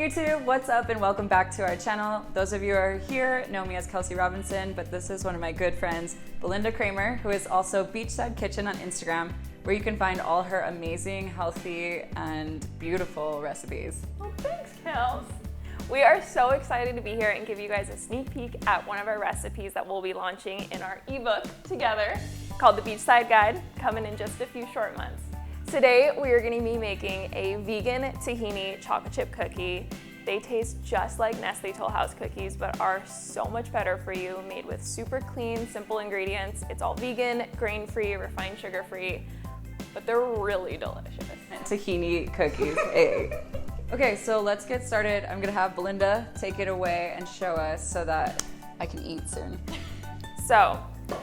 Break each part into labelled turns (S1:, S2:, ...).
S1: YouTube, what's up and welcome back to our channel. Those of you who are here know me as Kelsey Robinson, but this is one of my good friends, Belinda Kramer, who is also Beachside Kitchen on Instagram, where you can find all her amazing, healthy, and beautiful recipes.
S2: Well, thanks, Kels. We are so excited to be here and give you guys a sneak peek at one of our recipes that we'll be launching in our ebook together called the Beachside Guide, coming in just a few short months. Today, we are going to be making a vegan tahini chocolate chip cookie. They taste just like Nestle Tollhouse cookies, but are so much better for you, made with super clean, simple ingredients. It's all vegan, grain-free, refined sugar-free, but they're really delicious.
S1: Tahini cookies, hey. Okay, so let's get started. I'm gonna have Belinda take it away and show us so that I can eat soon.
S2: So,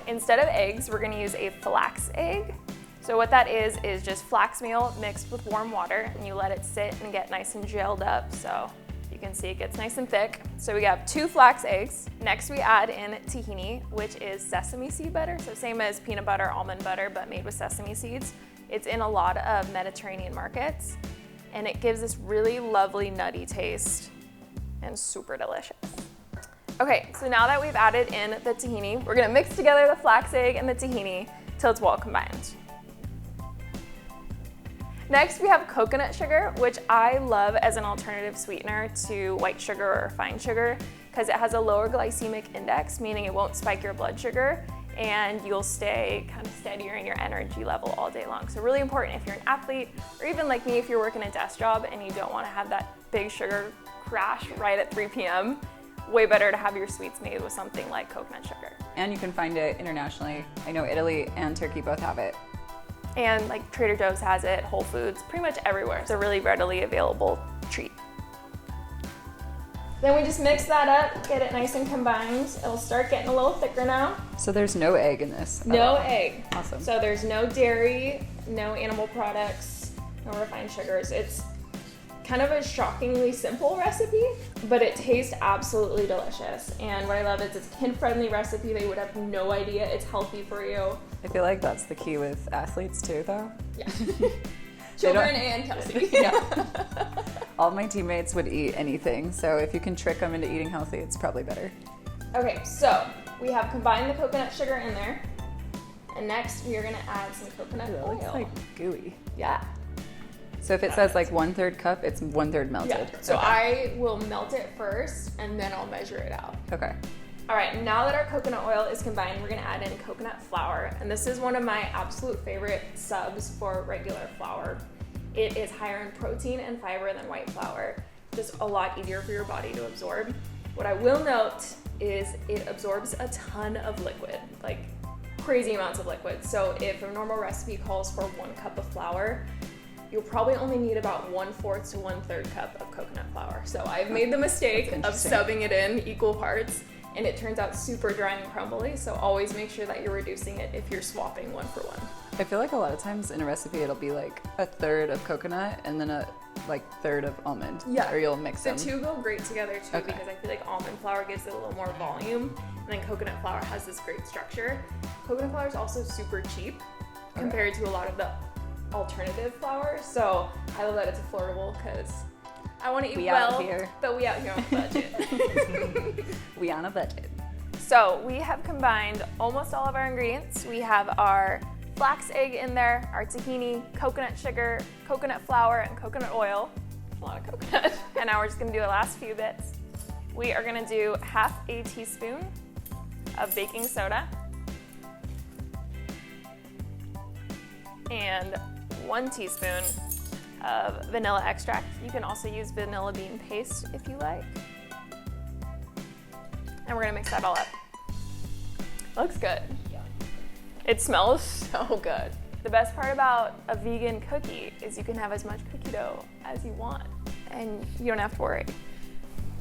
S2: instead of eggs, we're gonna use a flax egg. So what that is just flax meal mixed with warm water, and you let it sit and get nice and gelled up, so you can see it gets nice and thick. So we have 2 flax eggs. Next we add in tahini, which is sesame seed butter, so same as peanut butter, almond butter, but made with sesame seeds. It's in a lot of Mediterranean markets, and it gives this really lovely nutty taste and super delicious. Okay, so now that we've added in the tahini, we're gonna mix together the flax egg and the tahini till it's well combined. Next, we have coconut sugar, which I love as an alternative sweetener to white sugar or refined sugar because it has a lower glycemic index, meaning it won't spike your blood sugar and you'll stay kind of steadier in your energy level all day long. So really important if you're an athlete or even like me if you're working a desk job and you don't want to have that big sugar crash right at 3 p.m. Way better to have your sweets made with something like coconut sugar.
S1: And you can find it internationally. I know Italy and Turkey both have it.
S2: And like Trader Joe's has it, Whole Foods, pretty much everywhere. It's a really readily available treat. Then we just mix that up, get it nice and combined. It'll start getting a little thicker now.
S1: So there's no egg in this?
S2: No egg.
S1: Awesome.
S2: So there's no dairy, no animal products, no refined sugars. It's kind of a shockingly simple recipe, but it tastes absolutely delicious. And what I love is it's a kid-friendly recipe. They would have no idea it's healthy for you.
S1: I feel like that's the key with athletes too, though.
S2: Yeah. Children and Kelsey.
S1: Yeah. All my teammates would eat anything, so if you can trick them into eating healthy, it's probably better.
S2: Okay, so we have combined the coconut sugar in there, and next we are gonna add some coconut oil.
S1: It looks like gooey.
S2: Yeah.
S1: So if it says like 1/3 cup, it's 1/3 melted.
S2: Yeah. So
S1: okay.
S2: I will melt it first, and then I'll measure it out.
S1: Okay.
S2: All right, now that our coconut oil is combined, we're gonna add in coconut flour. And this is one of my absolute favorite subs for regular flour. It is higher in protein and fiber than white flour, just a lot easier for your body to absorb. What I will note is it absorbs a ton of liquid, like crazy amounts of liquid. So if a normal recipe calls for 1 cup of flour, you'll probably only need about 1/4 to 1/3 cup of coconut flour. So I've made the mistake of subbing it in equal parts, and it turns out super dry and crumbly, so always make sure that you're reducing it if you're swapping 1 for 1.
S1: I feel like a lot of times in a recipe it'll be like 1/3 of coconut and then a third of almond.
S2: Yeah.
S1: Or you'll mix them.
S2: The two go great together too,
S1: Okay.
S2: because I feel like almond flour gives it a little more volume, and then coconut flour has this great structure. Coconut flour is also super cheap compared to a lot of the alternative flour, so I love that it's affordable because I want to eat well, but we out here on a budget.
S1: We on a budget.
S2: So we have combined almost all of our ingredients. We have our flax egg in there, our tahini, coconut sugar, coconut flour, and coconut oil. A lot of coconut. And now we're just gonna do the last few bits. We are gonna do 1/2 teaspoon of baking soda and 1 teaspoon of vanilla extract. You can also use vanilla bean paste if you like. And we're gonna mix that all up. Looks good. Yeah. It smells so good. The best part about a vegan cookie is you can have as much cookie dough as you want, and you don't have to worry.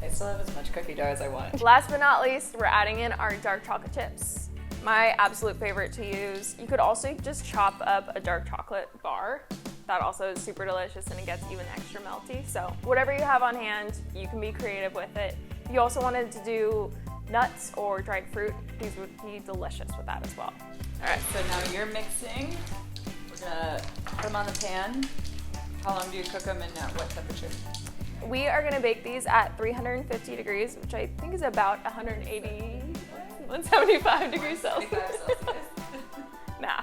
S1: I still have as much cookie dough as I want.
S2: Last but not least, we're adding in our dark chocolate chips. My absolute favorite to use. You could also just chop up a dark chocolate bar. That also is super delicious and it gets even extra melty. So whatever you have on hand, you can be creative with it. If you also wanted to do nuts or dried fruit, these would be delicious with that as well.
S1: All right, so now you're mixing. We're gonna put them on the pan. How long do you cook them and at what temperature?
S2: We are gonna bake these at 350 degrees, which I think is about 180, 175 degrees Celsius. Nah,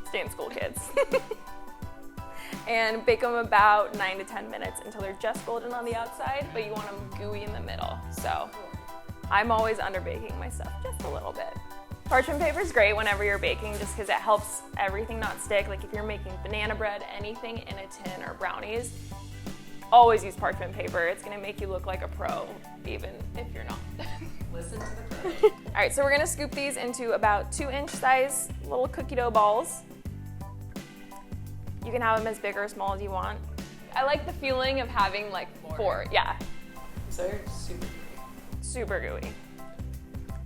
S2: stay in school, kids. And bake them about 9 to 10 minutes until they're just golden on the outside, but you want them gooey in the middle. So I'm always under baking my stuff just a little bit. Parchment paper is great whenever you're baking just because it helps everything not stick. Like if you're making banana bread, anything in a tin, or brownies, always use parchment paper. It's gonna make you look like a pro, even if you're not.
S1: Listen to the pro.
S2: All right, so we're gonna scoop these into about 2-inch size little cookie dough balls. You can have them as big or as small as you want. I like the feeling of having like 4, yeah.
S1: So they're super gooey.
S2: Super gooey.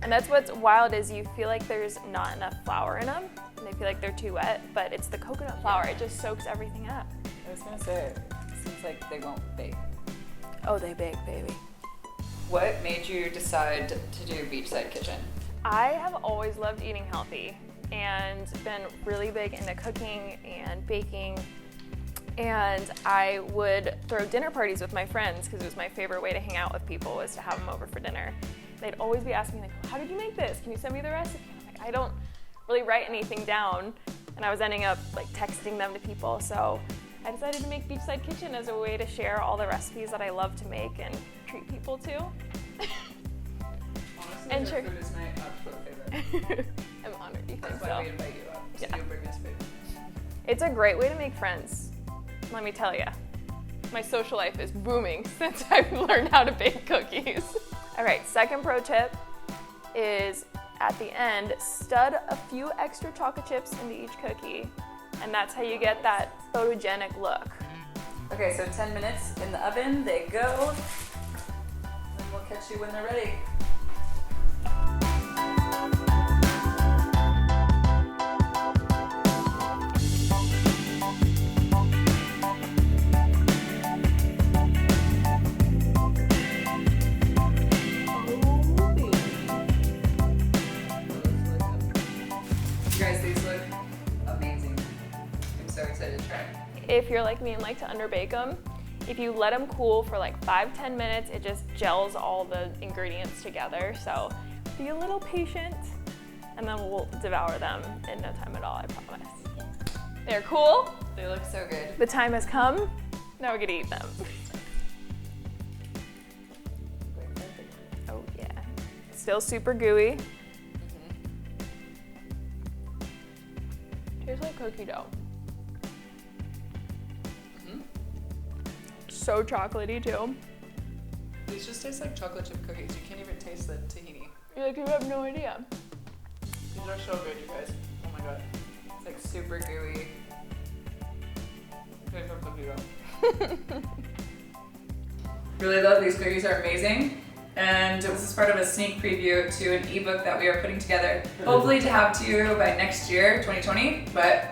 S2: And that's what's wild is you feel like there's not enough flour in them. And they feel like they're too wet, but it's the coconut flour. It just soaks everything up.
S1: I was gonna say, it seems like they won't bake.
S2: Oh, they bake, baby.
S1: What made you decide to do Beachside Kitchen?
S2: I have always loved eating healthy and been really big into cooking and baking. And I would throw dinner parties with my friends because it was my favorite way to hang out with people, was to have them over for dinner. They'd always be asking me, like, how did you make this? Can you send me the recipe? I'm like, I don't really write anything down. And I was ending up like texting them to people. So I decided to make Beachside Kitchen as a way to share all the recipes that I love to make and treat people to.
S1: Honestly,
S2: And
S1: your
S2: sure.
S1: food is my absolute favorite.
S2: I'm honored you think
S1: That's why
S2: so.
S1: we invite you up, so
S2: Yeah.
S1: you bring us food.
S2: It's a great way to make friends, let me tell you. My social life is booming since I've learned how to bake cookies. All right, second pro tip is at the end, stud a few extra chocolate chips into each cookie, and that's how you get that photogenic look.
S1: Okay, so 10 minutes in the oven, they go. And we'll catch you when they're ready.
S2: If you're like me and like to underbake them, if you let them cool for like 5-10 minutes, it just gels all the ingredients together. So be a little patient, and then we'll devour them in no time at all, I promise. They're cool.
S1: They look so good.
S2: The time has come. Now we get to eat them. Oh yeah. Still super gooey. Tastes like cookie dough. So chocolatey too.
S1: These just taste like chocolate chip cookies. You can't even taste the tahini.
S2: You're like, you have no idea.
S1: These are so good, you guys. Oh my god. It's like super gooey. Tastes like cookie dough. Really love these cookies, are amazing. And this is part of a sneak preview to an ebook that we are putting together, hopefully to have to you by next year, 2020. But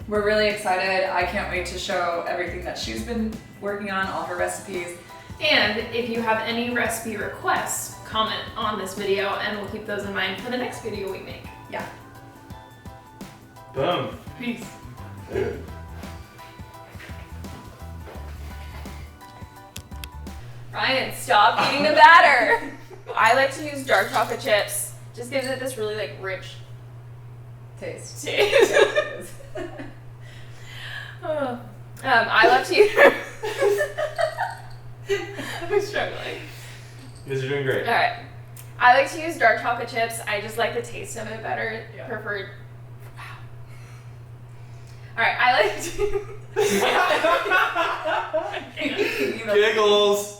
S1: we're really excited. I can't wait to show everything that she's been working on, all her recipes.
S3: And if you have any recipe requests, comment on this video and we'll keep those in mind for the next video we make.
S1: Yeah.
S4: Boom.
S3: Peace.
S2: Ryan, stop eating the batter. I like to use dark chocolate chips. Just gives it this really like rich
S1: Taste.
S2: taste. I love to use. I'm struggling.
S4: You guys are doing great.
S2: All right. I like to use dark chocolate chips. I just like the taste of it better.
S1: Yeah.
S2: Preferred. Wow. All right. I like to.
S4: Giggles.